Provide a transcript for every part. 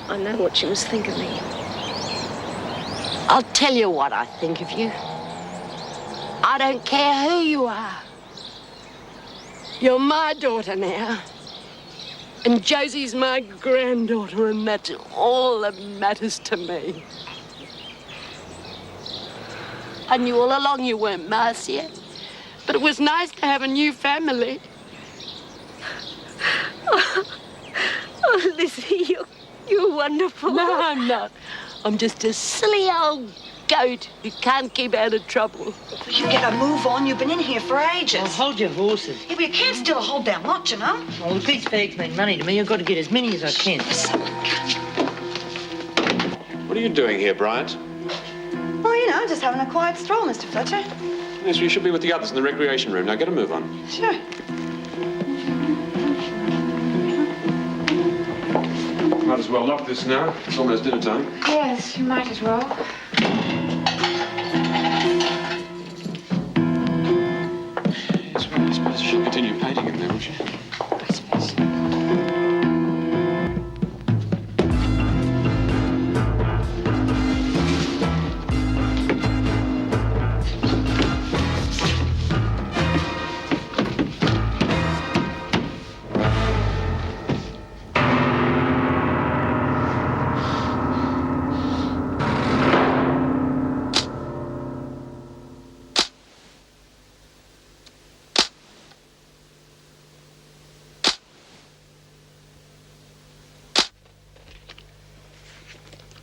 I know what she must think of me. I'll tell you what I think of you. I don't care who you are. You're my daughter now. And Josie's my granddaughter, and that's all that matters to me. I knew all along you weren't Marcia, but it was nice to have a new family. Oh, Lizzie, you're wonderful. No, I'm not. I'm just a silly old goat who can't keep out of trouble. You better move on. You've been in here for ages. Well, hold your horses. Yeah, but you can't steal a whole damn lot, you know. Well, if these fags mean money to me, I've got to get as many as I can. What are you doing here, Bryant? Well, you know, just having a quiet stroll, Mr. Fletcher. Yes, you should be with the others in the recreation room. Now get a move on. Sure. Might as well lock this now. It's almost dinner time. Yes, you might as well. Yes, well, I suppose you should continue painting in there, wouldn't you? I suppose.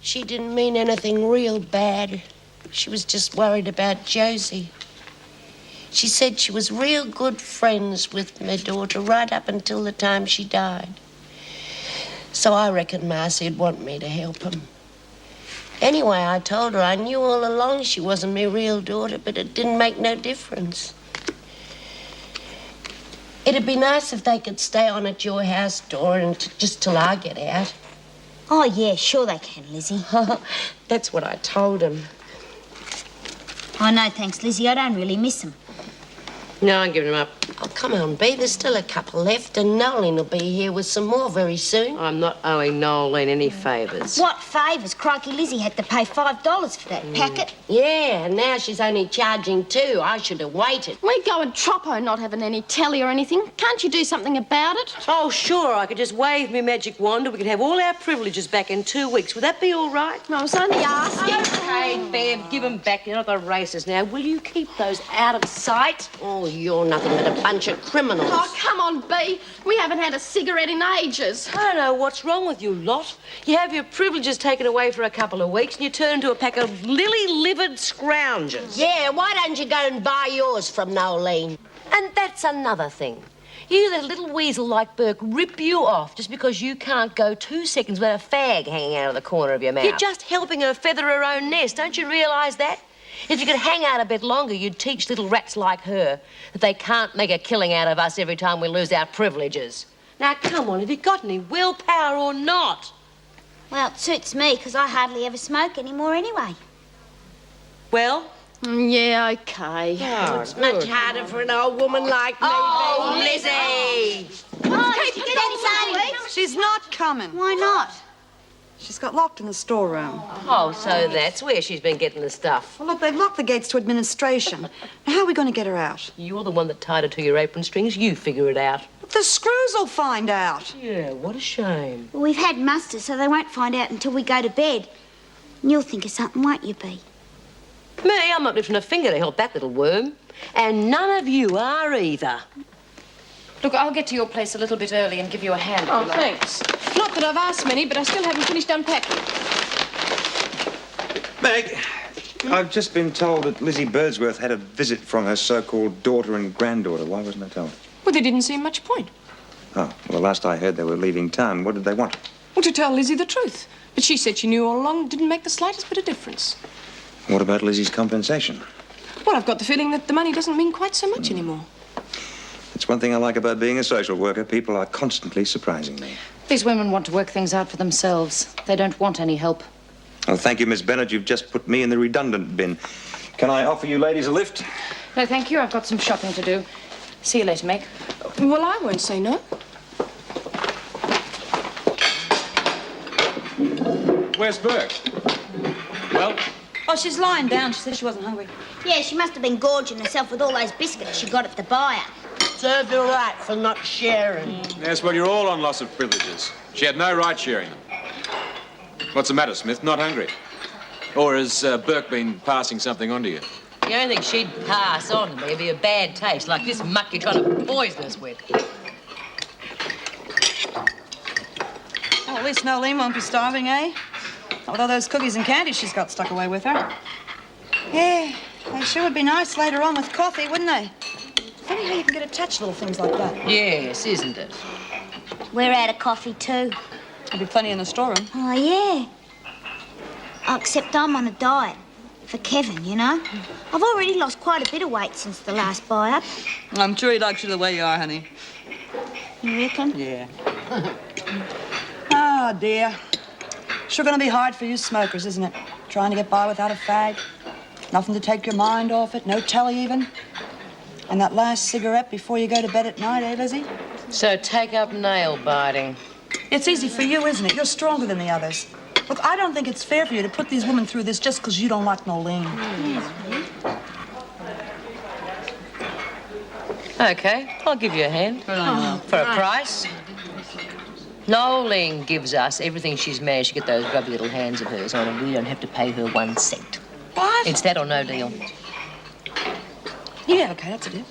She didn't mean anything real bad. She was just worried about Josie. She said she was real good friends with my daughter right up until the time she died. So I reckon Marcy'd want me to help him. Anyway, I told her I knew all along she wasn't my real daughter, but it didn't make no difference. It'd be nice if they could stay on at your house door and just till I get out. Oh, yeah, sure they can, Lizzie. That's what I told him. Oh, no, thanks, Lizzie. I don't really miss them. No, I'm giving him up. Oh, come on, Bea. There's still a couple left, and Noeline will be here with some more very soon. I'm not owing Noeline any favours. What favours? Crikey, Lizzie had to pay $5 for that packet. Yeah, and now she's only charging $2. I should have waited. We go and Troppo not having any telly or anything. Can't you do something about it? Oh, sure, I could just wave my magic wand and we could have all our privileges back in 2 weeks. Would that be all right? I was only asking. Okay, Bev, give them back. You're not the racist now. Will you keep those out of sight? Oh, you're nothing but a bunch of criminals. Oh, come on, Bea. We haven't had a cigarette in ages. I don't know what's wrong with you lot. You have your privileges taken away for a couple of weeks and you turn into a pack of lily-livered scroungers. Yeah, why don't you go and buy yours from Noeline? And that's another thing. You let a little weasel like Burke rip you off just because you can't go 2 seconds without a fag hanging out of the corner of your mouth. You're just helping her feather her own nest. Don't you realise that? If you could hang out a bit longer, you'd teach little rats like her that they can't make a killing out of us every time we lose our privileges. Now, come on, have you got any willpower or not? Well, it suits me, because I hardly ever smoke anymore anyway. Well? Yeah, OK. Oh, it's much harder for an old woman like me. Oh, Lizzie! Oh, did you get any money? She's not coming. Why not? She's got locked in the storeroom. Oh, so that's where she's been getting the stuff. Well, look, they've locked the gates to administration. Now, how are we going to get her out? You're the one that tied her to your apron strings. You figure it out. The screws will find out. Yeah, what a shame. Well, we've had mustard, so they won't find out until we go to bed. And you'll think of something, won't you, Bea? Me, I'm not lifting a finger to help that little worm. And none of you are either. Look, I'll get to your place a little bit early and give you a hand. Oh, thanks. Not that I've asked many, but I still haven't finished unpacking. Meg, I've just been told that Lizzie Birdsworth had a visit from her so-called daughter and granddaughter. Why wasn't I told? Well, there didn't seem much point. Oh, well, the last I heard, they were leaving town. What did they want? Well, to tell Lizzie the truth. But she said she knew all along it didn't make the slightest bit of difference. What about Lizzie's compensation? Well, I've got the feeling that the money doesn't mean quite so much anymore. It's one thing I like about being a social worker. People are constantly surprising me. These women want to work things out for themselves. They don't want any help. Oh, thank you, Miss Bennett. You've just put me in the redundant bin. Can I offer you ladies a lift? No, thank you. I've got some shopping to do. See you later, Meg. Well, I won't say no. Where's Burke? Well? Oh, she's lying down. She said she wasn't hungry. Yeah, she must have been gorging herself with all those biscuits she got at the buyer. Served her right for not sharing. Yes, well, you're all on loss of privileges. She had no right sharing them. What's the matter, Smith? Not hungry? Or has Burke been passing something on to you? The only thing she'd pass on to me would be a bad taste, like this muck you're trying to poison us with. Well, at least Nolene won't be starving, eh? Not with all those cookies and candy she's got stuck away with her. Yeah, they sure would be nice later on with coffee, wouldn't they? Funny how you can get attached to little things like that. Yes, isn't it? We're out of coffee too. There'll be plenty in the storeroom. Oh, yeah. Oh, except I'm on a diet. For Kevin, you know. I've already lost quite a bit of weight since the last buy-up. I'm sure he likes you the way you are, honey. You reckon? Yeah. Oh, dear. Sure gonna be hard for you smokers, isn't it? Trying to get by without a fag. Nothing to take your mind off it, no telly even. And that last cigarette before you go to bed at night, eh, Lizzie? So take up nail biting. It's easy for you, isn't it? You're stronger than the others. Look, I don't think it's fair for you to put these women through this just because you don't like Nolene. Okay, I'll give you a hand. For a price. Nolene gives us everything she's managed to get those grubby little hands of hers on, and we don't have to pay her 1 cent. What? It's that or no deal. Yeah, okay, that's a deal.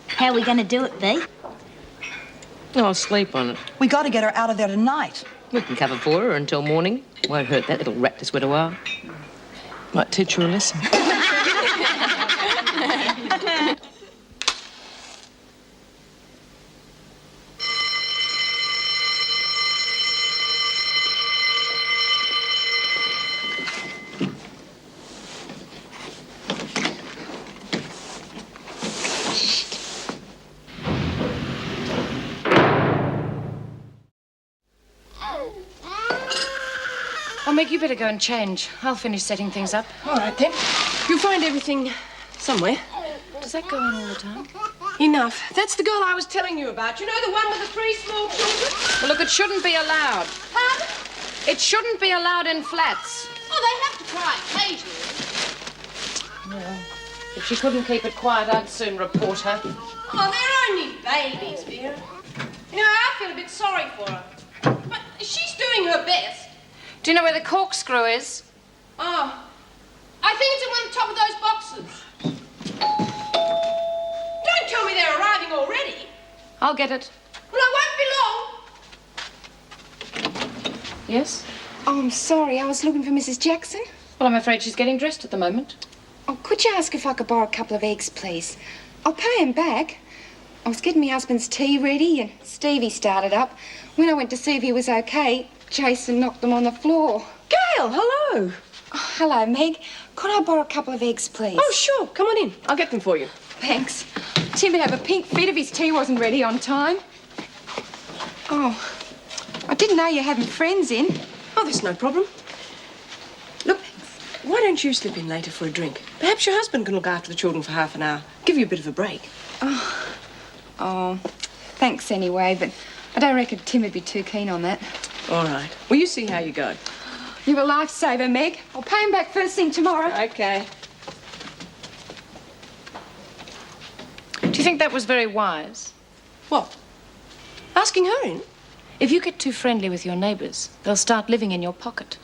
How are we going to do it, Bea? I'll sleep on it. We got to get her out of there tonight. We can cover for her until morning. Won't hurt that little rat to sweat a while. Might teach her a lesson. Oh, Meg, you better go and change. I'll finish setting things up. All right, then. You'll find everything somewhere. Does that go on all the time? Enough. That's the girl I was telling you about. You know, the one with the 3 small children? Well, look, it shouldn't be allowed. Pardon? It shouldn't be allowed in flats. Oh, they have to try occasionally. If she couldn't keep it quiet, I'd soon report her. Oh, they're only babies, Vera. You know, I feel a bit sorry for her. But she's doing her best. Do you know where the corkscrew is? Oh, I think it's in one of the top of those boxes. Don't tell me they're arriving already. I'll get it. Well, I won't be long. Yes? Oh, I'm sorry. I was looking for Mrs. Jackson. Well, I'm afraid she's getting dressed at the moment. Oh, could you ask if I could borrow a couple of eggs, please? I'll pay him back. I was getting my husband's tea ready and Stevie started up. When I went to see if he was okay, Jason knocked them on the floor. Gail, hello. Oh, hello, Meg. Could I borrow a couple of eggs, please? Oh, sure. Come on in. I'll get them for you. Thanks. Tim would have a pink fit if his tea wasn't ready on time. Oh, I didn't know you having friends in. Oh, that's no problem. Look, why don't you slip in later for a drink? Perhaps your husband can look after the children for half an hour. Give you a bit of a break. Oh, thanks anyway, but I don't reckon Tim would be too keen on that. All right. Well, you see how you go. You're a lifesaver, Meg. I'll pay him back first thing tomorrow. Okay. Do you think that was very wise? What? Asking her in? If you get too friendly with your neighbours, they'll start living in your pocket.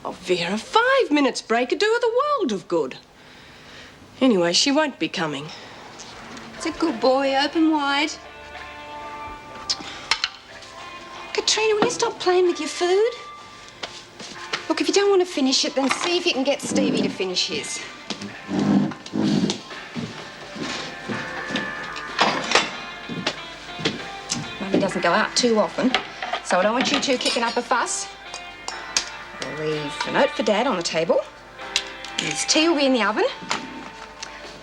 Oh, Vera, 5 minutes break would do her the world of good. Anyway, she won't be coming. It's a good boy, open wide. Katrina, will you stop playing with your food? Look, if you don't want to finish it, then see if you can get Stevie to finish his. Mummy doesn't go out too often, so I don't want you two kicking up a fuss. I'll leave a note for Dad on the table. His tea will be in the oven.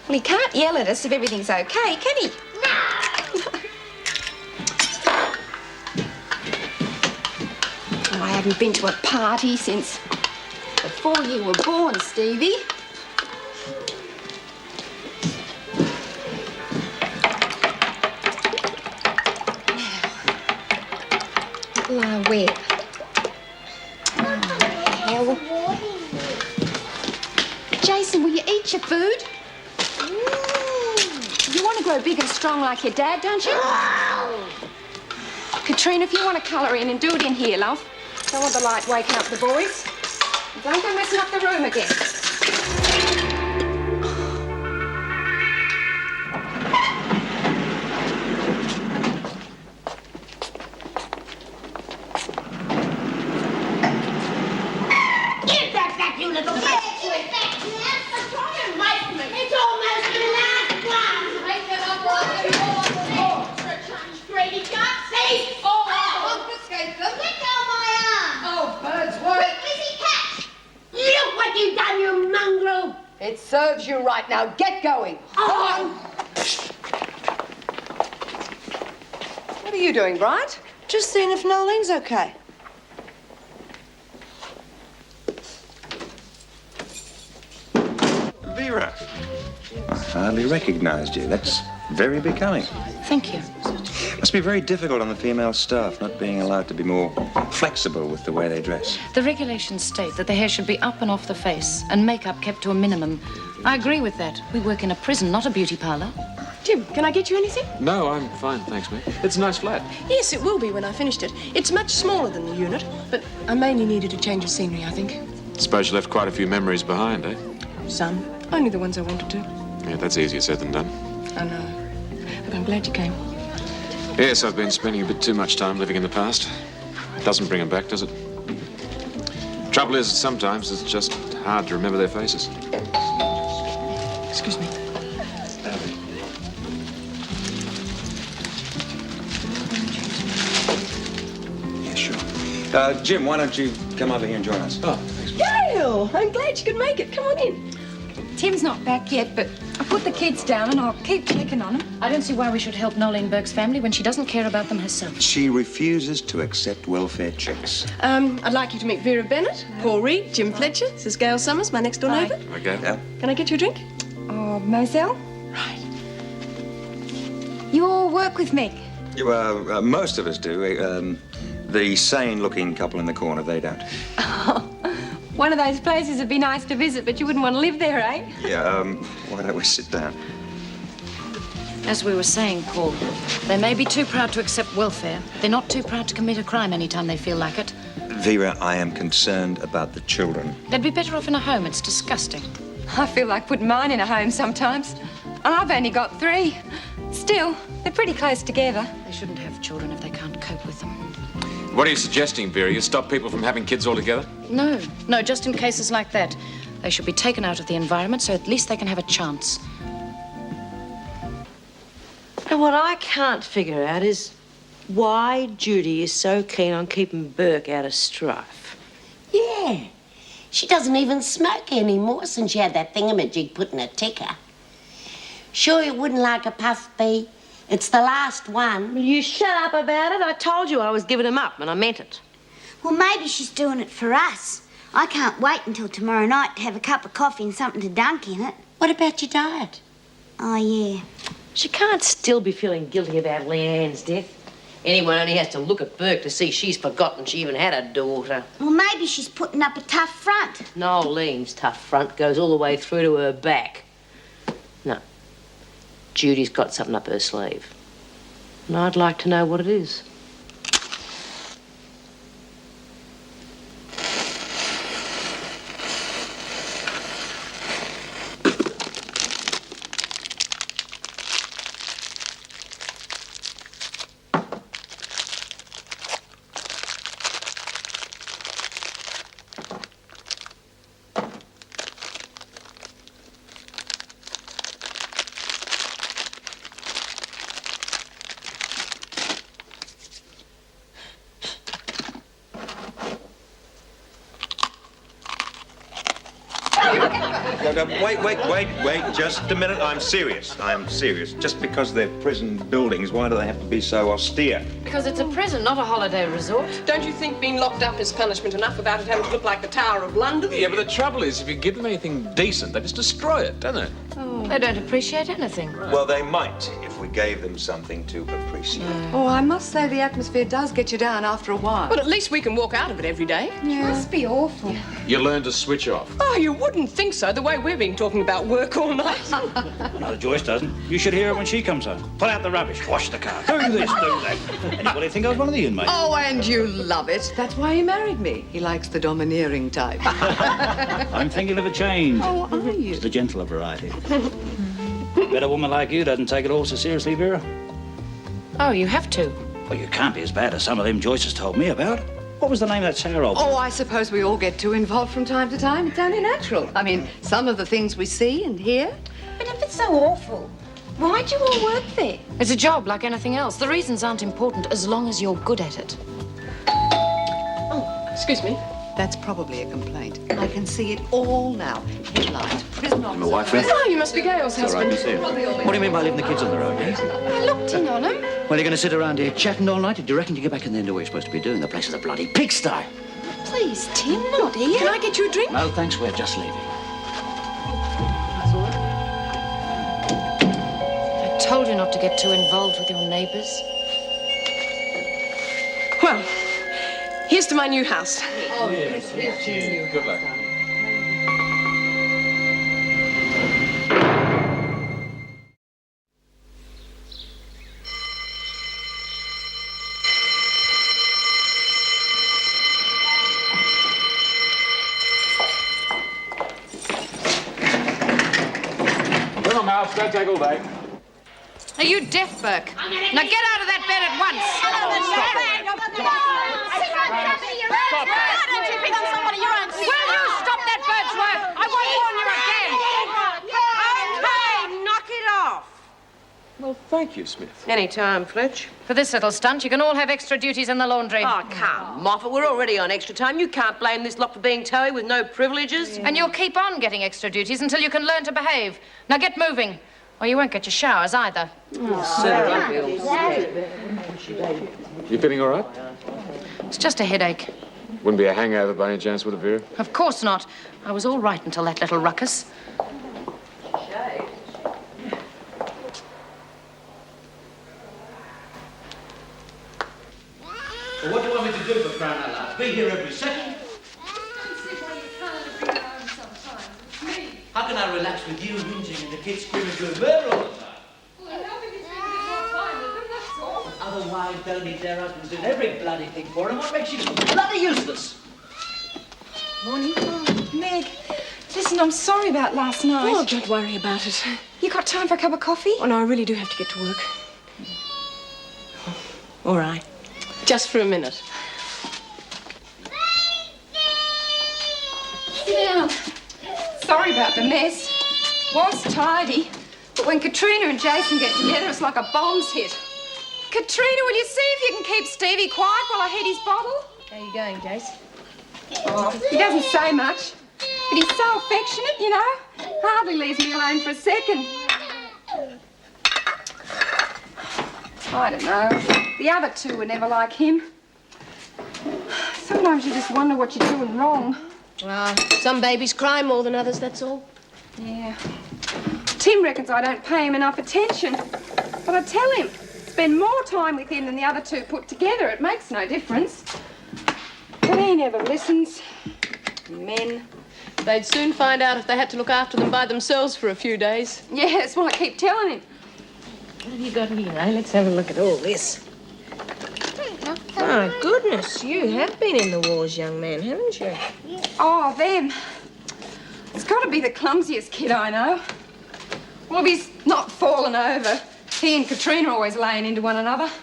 Well, he can't yell at us if everything's okay, can he? No! I haven't been to a party since before you were born, Stevie. Now, where? Oh, hell Paul. Jason, will you eat your food? You want to grow big and strong like your dad, don't you? Katrina, if you want to colour in and do it in here, love. Don't want the light waking up the boys. Don't go messing up the room again. Give that back, you little bitch! Give it back! It's almost the last one! Make it up for a change, greedy gutsy! Let go of my arm. Oh, birds, what? Quick, Lizzie, catch. Look what you've done, you mongrel! It serves you right now. Get going. Oh. What are you doing, Bright? Just seeing if Nolene's okay. Vera, I hardly recognised you. That's very becoming. Thank you. Must be very difficult on the female staff, not being allowed to be more flexible with the way they dress. The regulations state that the hair should be up and off the face and makeup kept to a minimum. I agree with that. We work in a prison, not a beauty parlour. Jim, can I get you anything? No, I'm fine, thanks, mate. It's a nice flat. Yes, it will be when I finished it. It's much smaller than the unit, but I mainly needed a change of scenery, I think. Suppose you left quite a few memories behind, eh? Some. Only the ones I wanted to. Yeah, that's easier said than done. I know. But I'm glad you came. Yes, I've been spending a bit too much time living in the past. Doesn't bring them back, does it? Trouble is, sometimes it's just hard to remember their faces. Excuse me. Yeah, sure. Jim, why don't you come over here and join us? Oh, thanks. Gail! I'm glad you could make it. Come on in. Tim's not back yet, but I put the kids down and I'll keep checking on them. I don't see why we should help Nolene Burke's family when she doesn't care about them herself. She refuses to accept welfare checks. I'd like you to meet Vera Bennett, Paul Reed, Jim Fletcher. This is Gail Summers, my next door neighbour. Okay. Yeah. Can I get you a drink? Oh, Moselle, Right. you all work with Meg. Well, most of us do. The sane-looking couple in the corner, they don't. One of those places would be nice to visit, but you wouldn't want to live there, eh? Yeah, why don't we sit down? As we were saying, Paul, they may be too proud to accept welfare. They're not too proud to commit a crime anytime they feel like it. Vera, I am concerned about the children. They'd be better off in a home. It's disgusting. I feel like putting mine in a home sometimes. And I've only got 3. Still, they're pretty close together. They shouldn't have children if they can't cope with them. What are you suggesting, Vera? You stop people from having kids altogether? No, just in cases like that. They should be taken out of the environment so at least they can have a chance. And what I can't figure out is why Judy is so keen on keeping Burke out of strife. Yeah. She doesn't even smoke anymore since she had that thingamajig put in her ticker. Sure you wouldn't like a puff, Bee? It's the last one. Will you shut up about it? I told you I was giving him up, and I meant it. Well, maybe she's doing it for us. I can't wait until tomorrow night to have a cup of coffee and something to dunk in it. What about your diet? Oh, yeah. She can't still be feeling guilty about Leanne's death. Anyone only has to look at Burke to see she's forgotten she even had a daughter. Well, maybe she's putting up a tough front. Nolene's tough front goes all the way through to her back. No. Judy's got something up her sleeve. And I'd like to know what it is. Wait, just a minute. I'm serious. Just because they're prison buildings, why do they have to be so austere? Because it's a prison, not a holiday resort. Don't you think being locked up is punishment enough without it having to look like the Tower of London? Yeah, but the trouble is, if you give them anything decent, they just destroy it, don't they? They don't appreciate anything. Well, they might if if we gave them something to appreciate. Oh, I must say the atmosphere does get you down after a while. But at least we can walk out of it every day. It must be awful. You learn to switch off. Oh, you wouldn't think so, the way we've been talking about work all night. No, Joyce doesn't. You should hear her when she comes home. Pull out the rubbish, wash the car, do this, do that. Anybody think I was one of the inmates? Oh, and you love it. That's why he married me. He likes the domineering type. I'm thinking of a change. Oh, are you? It's the gentler variety. Bet a woman like you doesn't take it all so seriously, Vera. Oh, you have to. Well, you can't be as bad as some of them Joyce has told me about. What was the name of that sour old... Oh, I suppose we all get too involved from time to time. It's only natural. I mean, some of the things we see and hear. But if it's so awful, why'd you all work there? It's a job like anything else. The reasons aren't important as long as you're good at it. Oh, excuse me. That's probably a complaint. I can see it all now. Headlines, prison officers... My wife, Beth? Oh, you must be Gail's husband. What do you mean by leaving the kids on their own, yeah? I looked in on him. Well, you're going to sit around here chatting all night? Do you reckon you get back in there and do what you're supposed to be doing? The place is a bloody pigsty. Please, Tim, not here. Can I get you a drink? No, thanks, we're just leaving. I told you not to get too involved with your neighbours. Well, here's to my new house. Oh, yes. Good luck. Come on, Mouse, don't take all day. Are you deaf, Burke? Now get out of that bed at once. Why don't you pick on somebody your own? Will you stop that bird's work? I won't warn you again. Okay, knock it off. Well, thank you, Smith. Any time, Fletch. For this little stunt, you can all have extra duties in the laundry. Oh, come, Moffat, we're already on extra time. You can't blame this lot for being toey with no privileges. And you'll keep on getting extra duties until you can learn to behave. Now get moving, or you won't get your showers either. You feeling all right? It's just a headache. Wouldn't be a hangover by any chance, would it, Vera? Of course not. I was all right until that little ruckus. Well, what do you want me to do for crying out loud? Be here every second? How can I relax with you whinging and the kids screaming doing murder all the time? Otherwise, they'll need their husbands doing every bloody thing for them. What makes you bloody useless? Morning. Oh, Meg, listen, I'm sorry about last night. Oh, don't worry about it. You got time for a cup of coffee? Oh, no, I really do have to get to work. All right. Just for a minute. Sit down. Sorry about the mess. Was tidy, but when Katrina and Jason get together, it's like a bomb's hit. Katrina, will you see if you can keep Stevie quiet while I heat his bottle? How you going, Jace? Oh, he doesn't say much, but he's so affectionate, you know. Hardly leaves me alone for a second. I don't know. The other two were never like him. Sometimes you just wonder what you're doing wrong. Well, some babies cry more than others, that's all. Yeah. Tim reckons I don't pay him enough attention. But I tell him, spend more time with him than the other two put together. It makes no difference. But he never listens. Men. They'd soon find out if they had to look after them by themselves for a few days. Yeah, that's what I keep telling him. What have you got here, eh? Let's have a look at all this. Oh, goodness, you have been in the wars, young man, haven't you? Oh, them. It's got to be the clumsiest kid I know. Well, if he's not fallen over, he and Katrina are always laying into one another. Have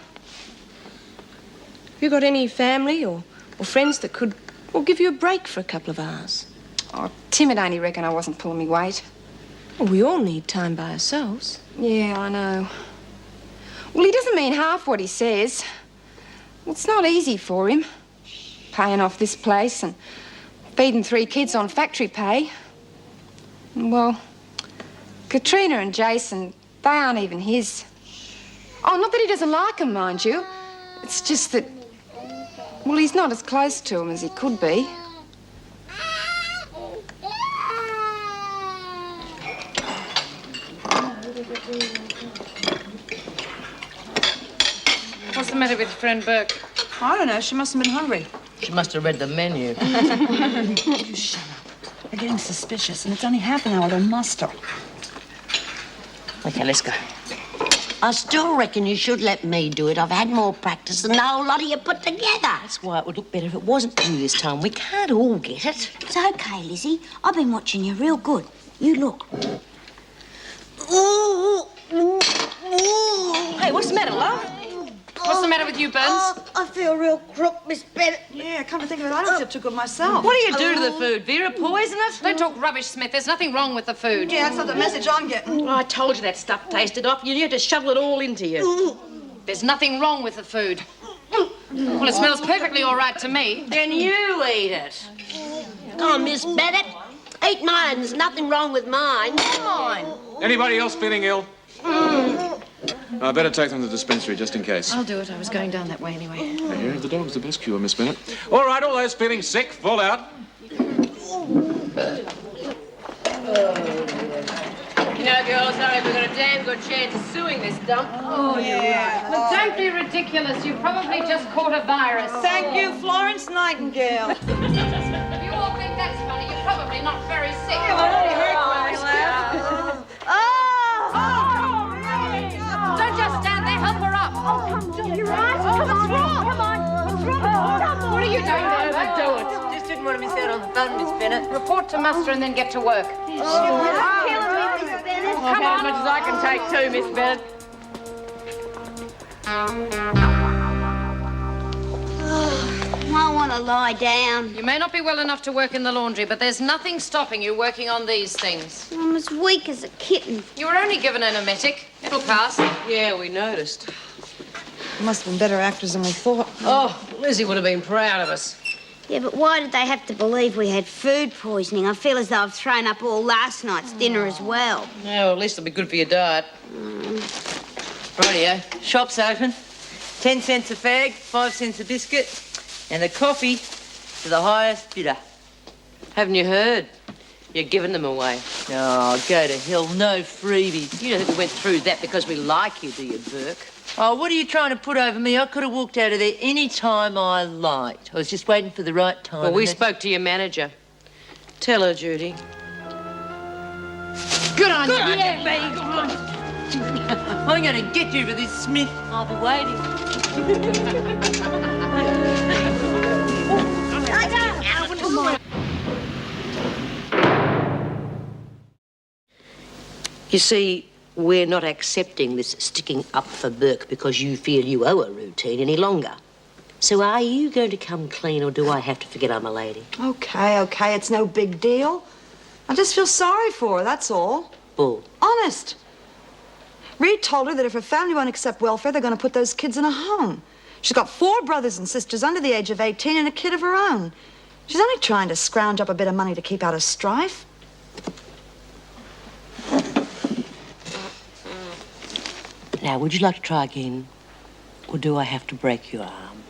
you got any family or friends that could give you a break for a couple of hours? Oh, Tim would only reckon I wasn't pulling me weight. Well, we all need time by ourselves. Yeah, I know. Well, he doesn't mean half what he says. It's not easy for him, paying off this place and feeding 3 kids on factory pay. Well, Katrina and Jason, they aren't even his. Oh, not that he doesn't like them, mind you. It's just that, well, he's not as close to them as he could be. What's the matter with your friend Burke? I don't know. She must have been hungry. She must have read the menu. You shut up. They're getting suspicious, and it's only half an hour to muster. Okay, let's go. I still reckon you should let me do it. I've had more practice than the whole lot of you put together. That's why it would look better if it wasn't you this time. We can't all get it. It's okay, Lizzie. I've been watching you real good. You look. Ooh. Hey, what's the matter, love? What's the matter with you, Burns? Oh, I feel real crook, Miss Bennett. Yeah, come to think of it, I don't feel too good myself. What do you do to the food, Vera? Poison it? Don't talk rubbish, Smith. There's nothing wrong with the food. Yeah, that's not the message I'm getting. I told you that stuff tasted off. You had to shovel it all into you. There's nothing wrong with the food. Well, it smells perfectly all right to me. Then you eat it. Oh, Miss Bennett, eat mine. There's nothing wrong with mine. Mine. Anybody else feeling ill? I better take them to the dispensary just in case. I'll do it. I was going down that way anyway. Yeah, the dog's the best cure, Miss Bennett. All right, all those feeling sick, fall out. You know, girls, I reckon we've got a damn good chance of suing this dump. Oh, yeah. Well, don't be ridiculous. You probably just caught a virus. Thank you, Florence Nightingale. If you all think that's funny, you're probably not very sick. Don't just stand there. Help her up. You're right. What's wrong? Come on. What's wrong? What are you doing there? Do it. Just didn't want to miss out on the fun, Miss Bennett. Report to muster and then get to work. Killing me, Miss Bennett. Come on. As much as I can take too, Miss Bennett. I want to lie down. You may not be well enough to work in the laundry, but there's nothing stopping you working on these things. I'm as weak as a kitten. You were only given an emetic. It'll pass. Yeah, we noticed. Must have been better actors than we thought. Oh, Lizzie would have been proud of us. Yeah, but why did they have to believe we had food poisoning? I feel as though I've thrown up all last night's dinner as well. Yeah, well, at least it'll be good for your diet. Rightio. Shop's open. 10 cents a fag, 5 cents a biscuit, and the coffee to the highest bidder. Haven't you heard? You're giving them away. Oh, go to hell. No freebies. You don't think we went through that because we like you, do you, Burke? Oh, what are you trying to put over me? I could have walked out of there any time I liked. I was just waiting for the right time. Well, we spoke to your manager. Tell her, Judy. Good on you. Yeah, baby. Go on. I'm going to get you for this, Smith. I'll be waiting. You see, we're not accepting this sticking up for Burke because you feel you owe a routine any longer. So are you going to come clean, or do I have to forget I'm a lady? Okay, it's no big deal. I just feel sorry for her, that's all. Bull. Honest. Reed told her that if her family won't accept welfare, they're going to put those kids in a home. She's got 4 brothers and sisters under the age of 18 and a kid of her own. She's only trying to scrounge up a bit of money to keep out of strife. Now, would you like to try again? Or do I have to break your arm?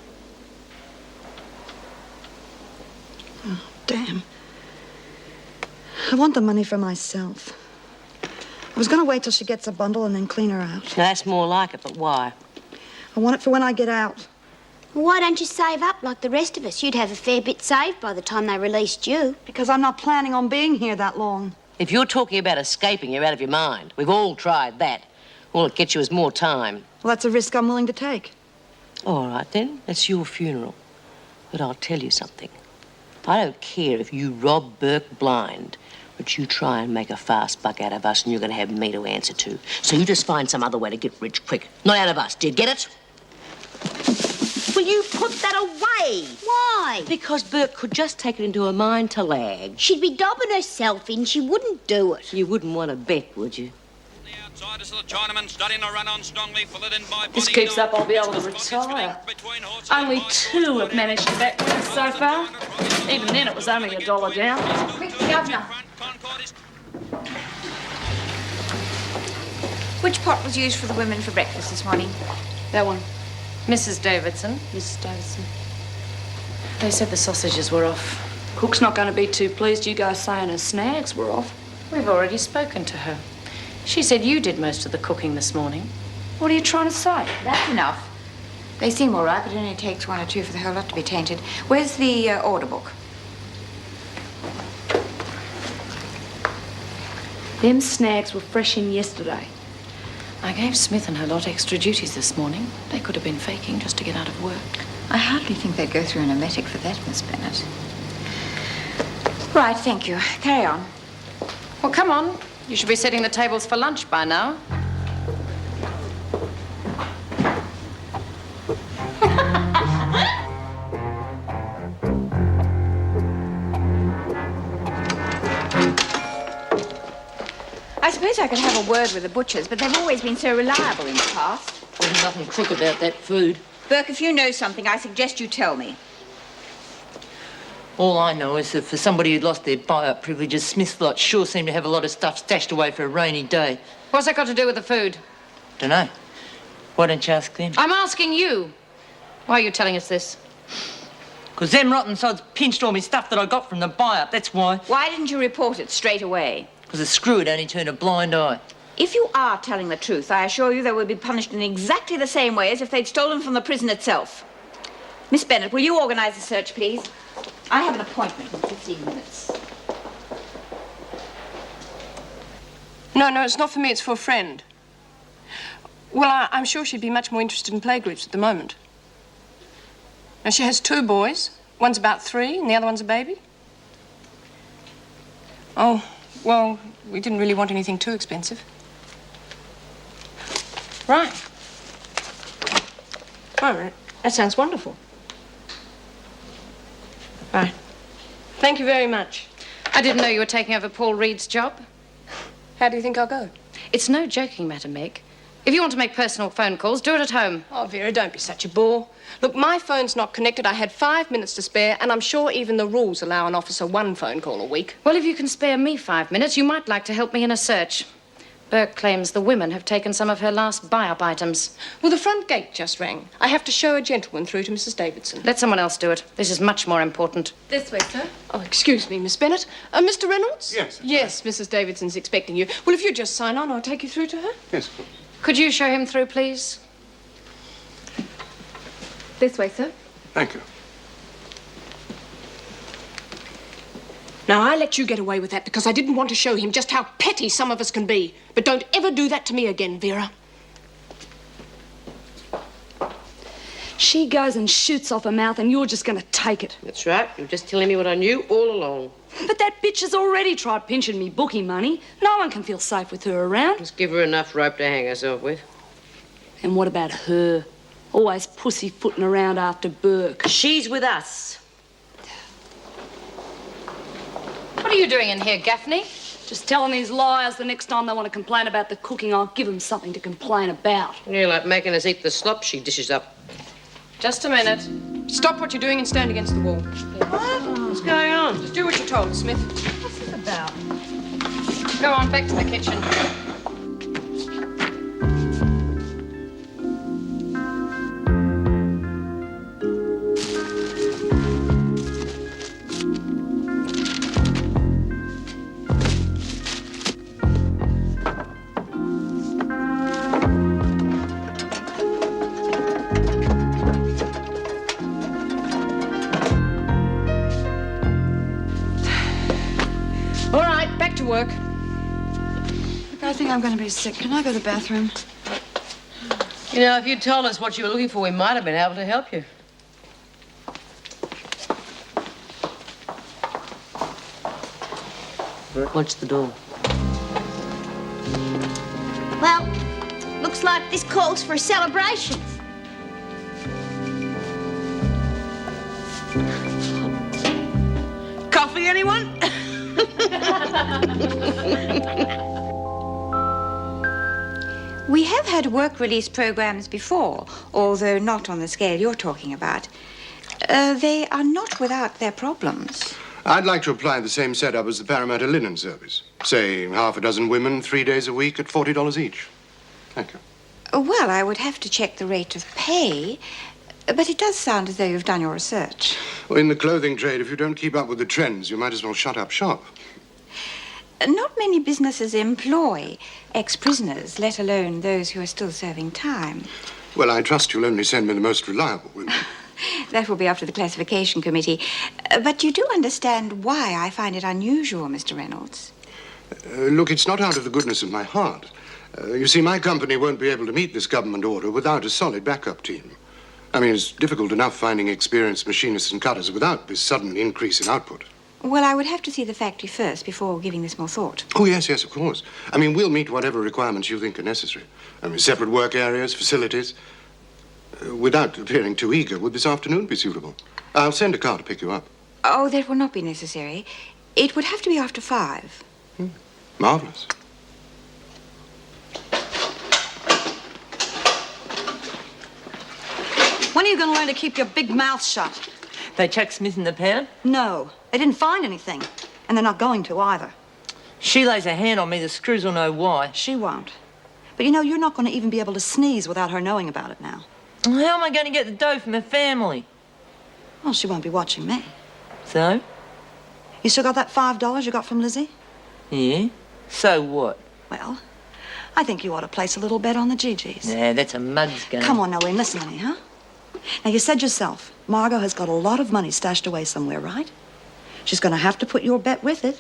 Oh, damn. I want the money for myself. I was going to wait till she gets a bundle and then clean her out. Now, that's more like it, but why? I want it for when I get out. Well, why don't you save up like the rest of us? You'd have a fair bit saved by the time they released you. Because I'm not planning on being here that long. If you're talking about escaping, you're out of your mind. We've all tried that. All it gets you is more time. Well, that's a risk I'm willing to take. All right, then. It's your funeral. But I'll tell you something. I don't care if you rob Burke blind, but you try and make a fast buck out of us and you're going to have me to answer to. So you just find some other way to get rich quick. Not out of us. Do you get it? Will you put that away? Why? Because Burke could just take it into her mind to lag. She'd be dobbing herself in. She wouldn't do it. You wouldn't want to bet, would you? Outside is the Chinaman studying a run on strongly, followed in by This keeps up, I'll be able to retire. Only 2 have managed to back with so far. Even then, it was only $1 down. Quick, Governor. Which pot was used for the women for breakfast this morning? That one. Mrs. Davidson. Mrs. Davison. They said the sausages were off. Cook's not going to be too pleased you guys saying her snags were off. We've already spoken to her. She said you did most of the cooking this morning. What are you trying to say? That's enough. They seem all right, but it only takes one or two for the whole lot to be tainted. Where's the order book? Them snags were fresh in yesterday. I gave Smith and her lot extra duties this morning. They could have been faking just to get out of work. I hardly think they'd go through an emetic for that, Miss Bennett. Right, thank you. Carry on. Well, come on. You should be setting the tables for lunch by now. I suppose I could have a word with the butchers, but they've always been so reliable in the past. There's nothing crook about that food. Burke, if you know something, I suggest you tell me. All I know is that for somebody who'd lost their buy-up privileges, Smith's lot sure seem to have a lot of stuff stashed away for a rainy day. What's that got to do with the food? Dunno. Why don't you ask them? I'm asking you. Why are you telling us this? 'Cause them rotten sods pinched all my stuff that I got from the buy-up, that's why. Why didn't you report it straight away? 'Cause the screw had only turned a blind eye. If you are telling the truth, I assure you they will be punished in exactly the same way as if they'd stolen from the prison itself. Miss Bennett, will you organise the search, please? I have an appointment in 15 minutes. No, it's not for me, it's for a friend. Well, I'm sure she'd be much more interested in playgroups at the moment. Now, she has 2 boys. One's about 3 and the other one's a baby. Oh, well, we didn't really want anything too expensive. Right. All right. That sounds wonderful. Right. Thank you very much. I didn't know you were taking over Paul Reed's job. How do you think I'll go? It's no joking matter, Meg. If you want to make personal phone calls, do it at home. Oh, Vera, don't be such a bore. Look, my phone's not connected. I had 5 minutes to spare, and I'm sure even the rules allow an officer 1 phone call a week. Well, if you can spare me 5 minutes, you might like to help me in a search. Burke claims the women have taken some of her last buy-up items. Well, the front gate just rang. I have to show a gentleman through to Mrs. Davidson. Let someone else do it. This is much more important. This way, sir. Oh, excuse me, Miss Bennett. Mr. Reynolds? Yes. Yes, Mrs. Davidson's expecting you. Well, if you just sign on, I'll take you through to her. Yes. Could you show him through, please? This way, sir. Thank you. Now, I let you get away with that because I didn't want to show him just how petty some of us can be. But don't ever do that to me again, Vera. She goes and shoots off her mouth and you're just going to take it. That's right. You're just telling me what I knew all along. But that bitch has already tried pinching me bookie money. No one can feel safe with her around. Just give her enough rope to hang herself with. And what about her? Always pussyfooting around after Burke. She's with us. What are you doing in here, Gaffney? Just telling these liars the next time they want to complain about the cooking, I'll give them something to complain about. You're like making us eat the slop she dishes up. Just a minute. Stop what you're doing and stand against the wall. What's going on? Just do what you're told, Smith. What's this about? Go on, back to the kitchen. Work. Look, I think I'm going to be sick. Can I go to the bathroom? You know, if you'd told us what you were looking for, we might have been able to help you. Watch the door. Well, looks like this calls for a celebration. Coffee, anyone? We have had work release programs before, although not on the scale you're talking about. They are not without their problems. I'd like to apply the same setup as the Parramatta Linen Service. Say, half a dozen women, 3 days a week at $40 each. Thank you. Well, I would have to check the rate of pay, but it does sound as though you've done your research. Well, in the clothing trade, if you don't keep up with the trends, you might as well shut up shop. Not many businesses employ ex-prisoners, let alone those who are still serving time. Well, I trust you'll only send me the most reliable women. That will be up to the classification committee. But you do understand why I find it unusual, Mr. Reynolds. Look, it's not out of the goodness of my heart. You see, my company won't be able to meet this government order without a solid backup team. I mean, it's difficult enough finding experienced machinists and cutters without this sudden increase in output. Well, I would have to see the factory first before giving this more thought. Oh, yes, of course. I mean, we'll meet whatever requirements you think are necessary. I mean, separate work areas, facilities. Without appearing too eager, would this afternoon be suitable? I'll send a car to pick you up. Oh, that will not be necessary. It would have to be after 5. Marvelous. When are you going to learn to keep your big mouth shut? They checked Smith in the pound? No, they didn't find anything. And they're not going to either. She lays a hand on me, the screws will know why. She won't. But you know, you're not going to even be able to sneeze without her knowing about it now. Well, how am I going to get the dough from her family? Well, she won't be watching me. So? You still got that $5 you got from Lizzie? Yeah? So what? Well, I think you ought to place a little bet on the Gigi's. Nah, that's a mug's game. Come on, Nolene, listen to me, huh? Now, you said yourself, Margot has got a lot of money stashed away somewhere, right? She's going to have to put your bet with it.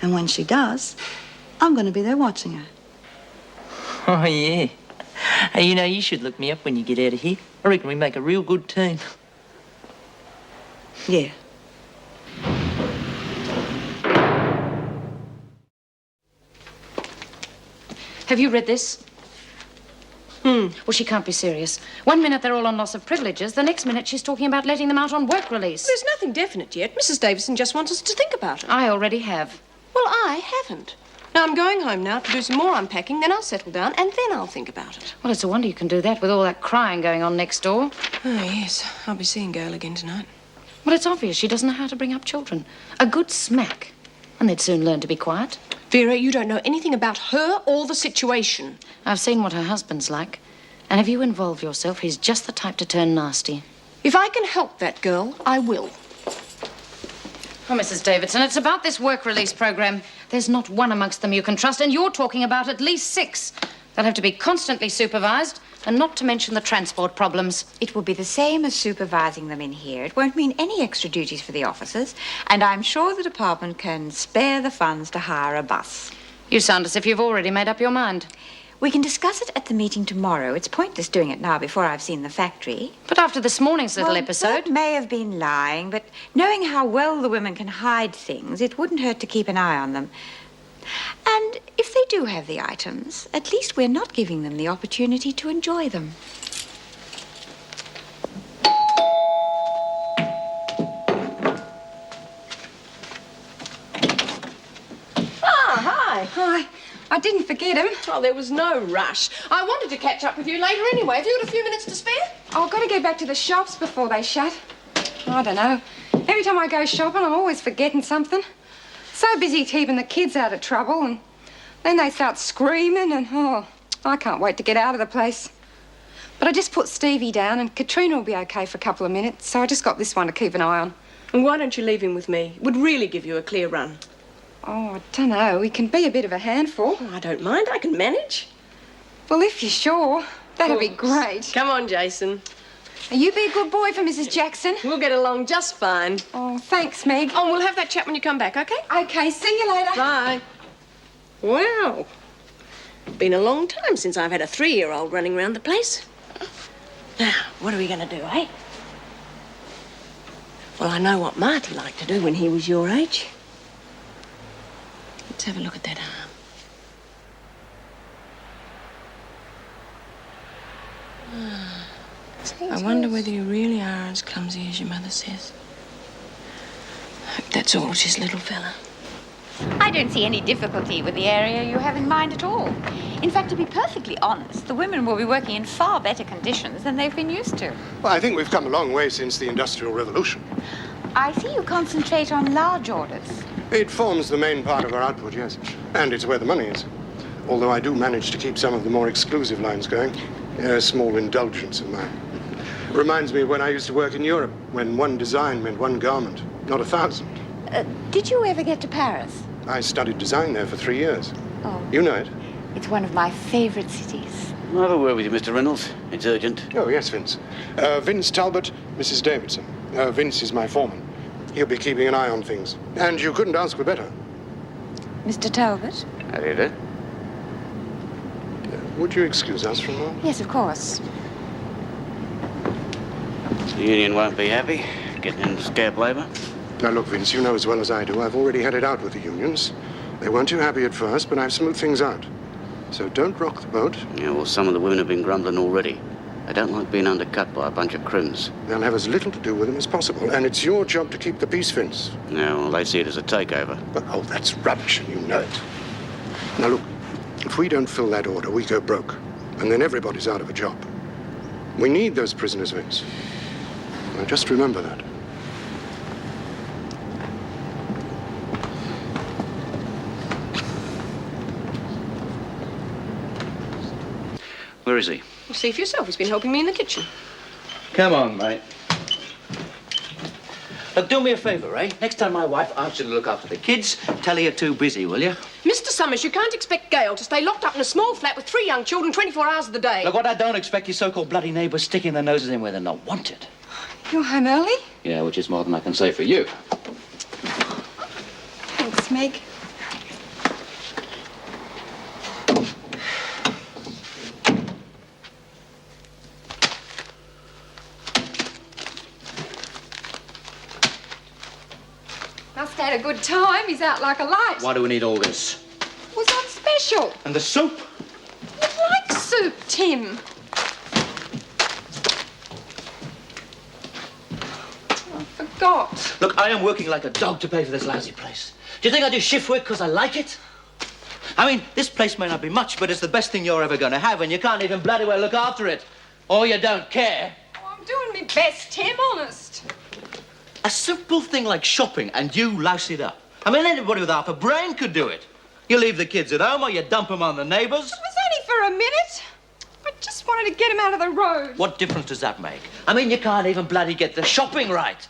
And when she does, I'm going to be there watching her. Oh, yeah. Hey, you know, you should look me up when you get out of here. I reckon we make a real good team. Yeah. Have you read this? Well, she can't be serious. One minute they're all on loss of privileges, the next minute she's talking about letting them out on work release. There's nothing definite yet. Mrs. Davison just wants us to think about it. I already have. Well, I haven't. Now, I'm going home now to do some more unpacking, then I'll settle down, and then I'll think about it. Well, it's a wonder you can do that with all that crying going on next door. Oh, yes. I'll be seeing Gail again tonight. Well, it's obvious she doesn't know how to bring up children. A good smack, and they'd soon learn to be quiet. Vera, you don't know anything about her or the situation. I've seen what her husband's like. And if you involve yourself, he's just the type to turn nasty. If I can help that girl, I will. Oh, Mrs. Davidson, it's about this work release program. There's not one amongst them you can trust, and you're talking about at least 6. They'll have to be constantly supervised, and not to mention the transport problems. It will be the same as supervising them in here. It won't mean any extra duties for the officers, and I'm sure the department can spare the funds to hire a bus. You sound as if you've already made up your mind. We can discuss it at the meeting tomorrow. It's pointless doing it now before I've seen the factory. But after this morning's little episode... Bert may have been lying, but knowing how well the women can hide things, it wouldn't hurt to keep an eye on them. And if they do have the items, at least we're not giving them the opportunity to enjoy them. Hi. Hi. I didn't forget him. Oh, there was no rush. I wanted to catch up with you later anyway. Have you got a few minutes to spare? Oh, I've got to go back to the shops before they shut. I don't know. Every time I go shopping, I'm always forgetting something. So busy keeping the kids out of trouble, and then they start screaming, and I can't wait to get out of the place. But I just put Stevie down, and Katrina will be okay for a couple of minutes, so I just got this one to keep an eye on. And why don't you leave him with me? It would really give you a clear run. Oh, I don't know. He can be a bit of a handful. Oh, I don't mind. I can manage. Well, if you're sure, that'd be great. Come on, Jason. You be a good boy for Mrs. Jackson. We'll get along just fine. Oh, thanks, Meg. Oh, we'll have that chat when you come back, okay? Okay, see you later. Bye. Wow. Been a long time since I've had a 3-year-old running around the place. Now, what are we going to do, eh? Well, I know what Marty liked to do when he was your age. Let's have a look at that arm. I wonder whether you really are as clumsy as your mother says. I hope that's all, she's little fella. I don't see any difficulty with the area you have in mind at all. In fact, to be perfectly honest, the women will be working in far better conditions than they've been used to. Well, I think we've come a long way since the Industrial Revolution. I see you concentrate on large orders. It forms the main part of our output, yes. And it's where the money is. Although I do manage to keep some of the more exclusive lines going. A small indulgence of mine. Reminds me of when I used to work in Europe, when one design meant one garment, not 1,000. Did you ever get to Paris? I studied design there for 3 years. Oh. You know it. It's one of my favorite cities. I'll have a word with you, Mr. Reynolds. It's urgent. Oh, yes, Vince. Vince Talbot, Mrs. Davidson. Vince is my foreman. He'll be keeping an eye on things. And you couldn't ask for better. Mr. Talbot? I did it. Would you excuse us for a moment? Yes, of course. The union won't be happy getting into scab labour. Now, look, Vince, you know as well as I do, I've already had it out with the unions. They weren't too happy at first, but I've smoothed things out. So don't rock the boat. Yeah, well, some of the women have been grumbling already. They don't like being undercut by a bunch of crims. They'll have as little to do with them as possible, and it's your job to keep the peace, Vince. No, well, they see it as a takeover. But, oh, that's rubbish, and you know it. Now, look, if we don't fill that order, we go broke, and then everybody's out of a job. We need those prisoners, Vince. Now, just remember that. Where is he? Well, see for yourself. He's been helping me in the kitchen. Come on, mate. Look, do me a favour, eh? Next time my wife asks you to look after the kids, tell her you're too busy, will you? Mr. Summers, you can't expect Gail to stay locked up in a small flat with 3 young children 24 hours of the day. Look, what I don't expect is so-called bloody neighbours sticking their noses in where they're not wanted. You're home early? Yeah, which is more than I can say for you. Thanks, Meg. Must have had a good time. He's out like a light. Why do we need all this? Was on special. And the soup? You'd like soup, Tim. I forgot. Look, I am working like a dog to pay for this lousy place. Do you think I do shift work because I like it? I mean, this place may not be much, but it's the best thing you're ever going to have, and you can't even bloody well look after it. Or you don't care. Oh, I'm doing my best, Tim, honest. A simple thing like shopping, and you louse it up. I mean, anybody with half a brain could do it. You leave the kids at home, or you dump them on the neighbours. It was only for a minute. I just wanted to get him out of the road. What difference does that make? I mean, you can't even bloody get the shopping right.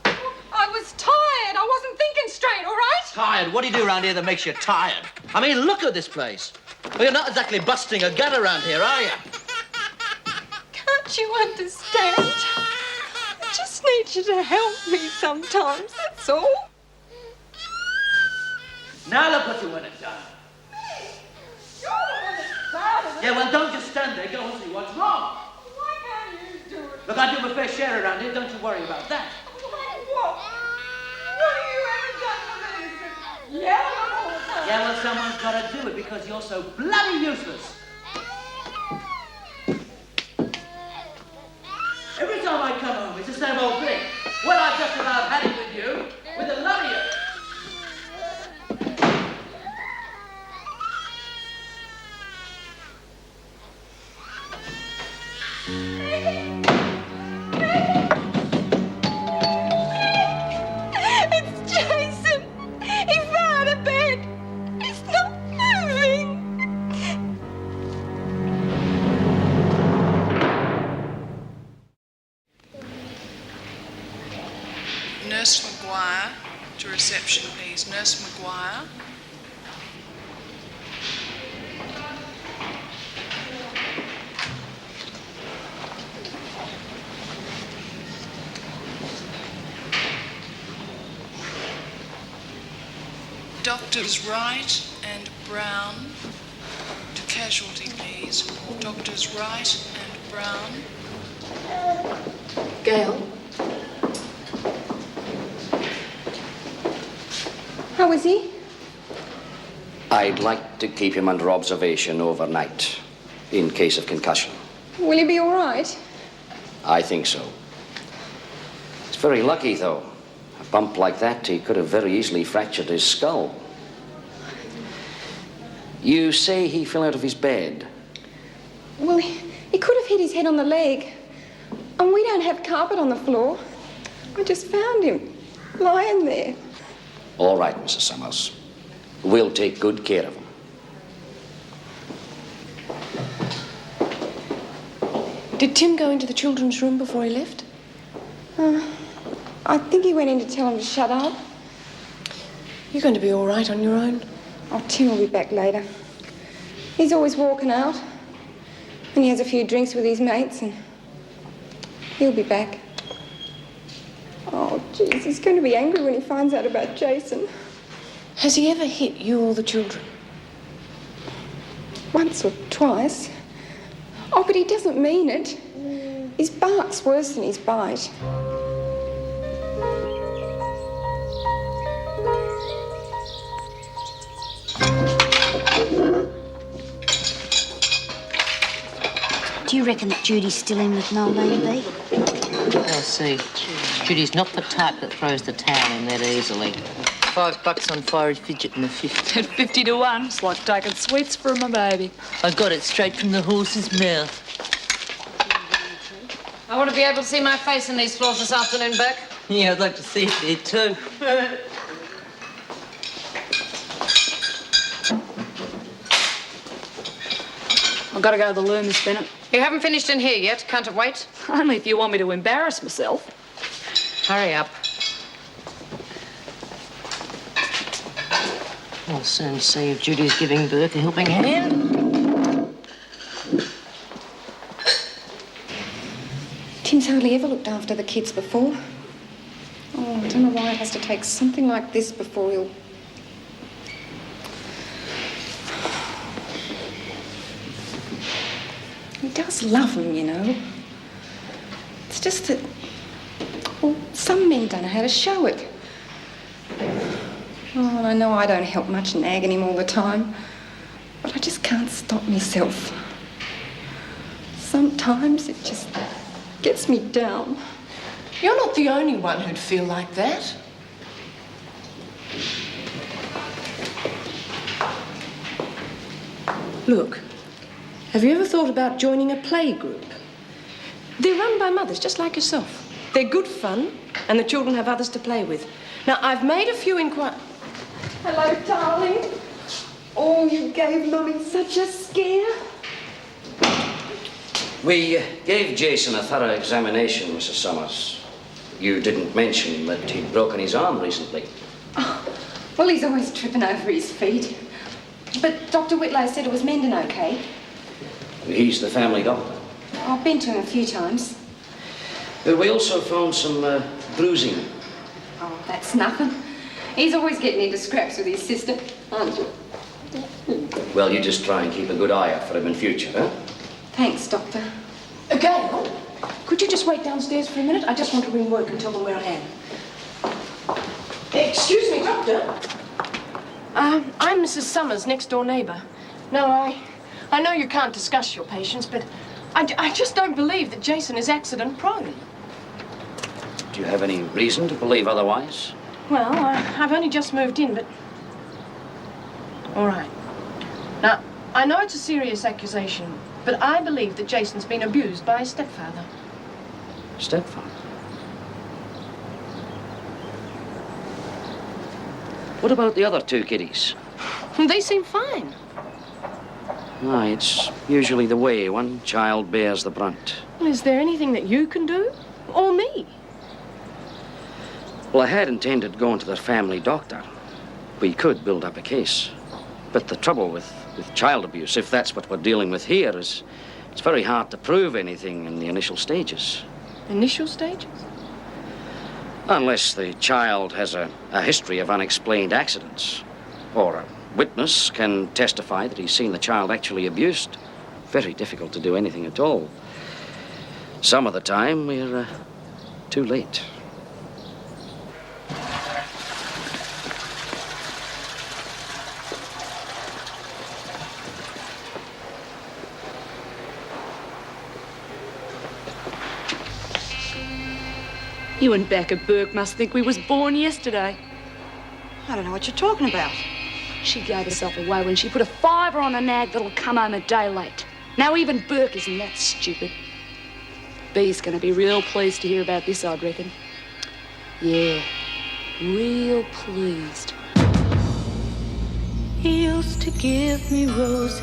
I was tired. I wasn't thinking straight, all right? Tired? What do you do around here that makes you tired? I mean, look at this place. Well, you're not exactly busting a gut around here, are you? Can't you understand? I just need you to help me sometimes, that's all. Now look what you went and done. You're the one that started it. Yeah, well, don't just stand there. Go and see what's wrong. Why can't you do it? Look, I do my fair share around here. Don't you worry about that. What? What have you ever done for me? Except yell all the time? Yeah, well, someone's got to do it because you're so bloody useless. Every time I come home, it's the same old thing. Well, I've just about had it with you, with the lot of you. It's Jason. He fell out of bed. He's not moving. Nurse Maguire to reception, please. Nurse Maguire. Doctors Wright and Brown to casualty, please. Doctors Wright and Brown. Gail? How is he? I'd like to keep him under observation overnight, in case of concussion. Will he be all right? I think so. It's very lucky, though. A bump like that, he could have very easily fractured his skull. You say he fell out of his bed? Well, he could have hit his head on the leg. And we don't have carpet on the floor. I just found him, lying there. All right, Mrs. Summers. We'll take good care of him. Did Tim go into the children's room before he left? I think he went in to tell him to shut up. You're going to be all right on your own. Oh, Tim will be back later. He's always walking out. And he has a few drinks with his mates and he'll be back. Oh, jeez, he's going to be angry when he finds out about Jason. Has he ever hit you or the children? Once or twice. Oh, but he doesn't mean it. His bark's worse than his bite. Do you reckon that Judy's still in with Nolene, B? I'll see. Judy's not the type that throws the towel in that easily. $5 on fiery fidget and a 50. At 50 to 1, it's like taking sweets from a baby. I got it straight from the horse's mouth. I want to be able to see my face in these floors this afternoon, Burke. Yeah, I'd like to see it there too. I've got to go to the loo, Miss Bennett. You haven't finished in here yet. Can't it wait? Only if you want me to embarrass myself. Hurry up. We'll soon see if Judy's giving Burke a helping hand. Tim's hardly ever looked after the kids before. Oh, I don't know why it has to take something like this before he'll... He does love them, you know. It's just that, well, some men don't know how to show it. Oh, and I know I don't help much nagging him all the time, but I just can't stop myself. Sometimes it just gets me down. You're not the only one who'd feel like that. Look, have you ever thought about joining a play group? They're run by mothers, just like yourself. They're good fun, and the children have others to play with. Now, I've made a few inquiries. Hello, darling. Oh, you gave Mummy such a scare. We gave Jason a thorough examination, Mrs. Summers. You didn't mention that he'd broken his arm recently. Oh, well, he's always tripping over his feet. But Dr. Whitlow said it was mending okay. He's the family doctor. I've been to him a few times. We also found some bruising. Oh, that's nothing. He's always getting into scraps with his sister, aren't you? Well, you just try and keep a good eye out for him in future, huh? Thanks, Doctor. Gail, could you just wait downstairs for a minute? I just want to ring work and tell them where I am. Excuse me, Doctor. I'm Mrs. Summers, next-door neighbour. Now, I know you can't discuss your patients, but I just don't believe that Jason is accident-prone. Do you have any reason to believe otherwise? Well, I've only just moved in, but... All right. Now, I know it's a serious accusation, but I believe that Jason's been abused by his stepfather. Stepfather? What about the other two kiddies? They seem fine. Aye, it's usually the way. One child bears the brunt. Is there anything that you can do? Or me? Well, I had intended going to the family doctor. We could build up a case. But the trouble with child abuse, if that's what we're dealing with here, is it's very hard to prove anything in the initial stages. Initial stages? Unless the child has a history of unexplained accidents. Or a witness can testify that he's seen the child actually abused. Very difficult to do anything at all. Some of the time, we're too late. You and Becca Burke must think we was born yesterday. I don't know what you're talking about. She gave herself away when she put a fiver on a nag that'll come home a day late. Now even Burke isn't that stupid. Bee's gonna be real pleased to hear about this, I'd reckon. Yeah, real pleased. He used to give me roses.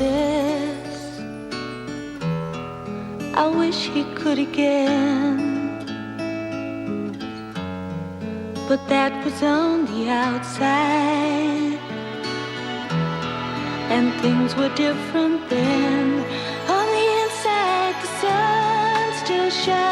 I wish he could again. But that was on the outside. and things were different then. On the inside, the sun still shines.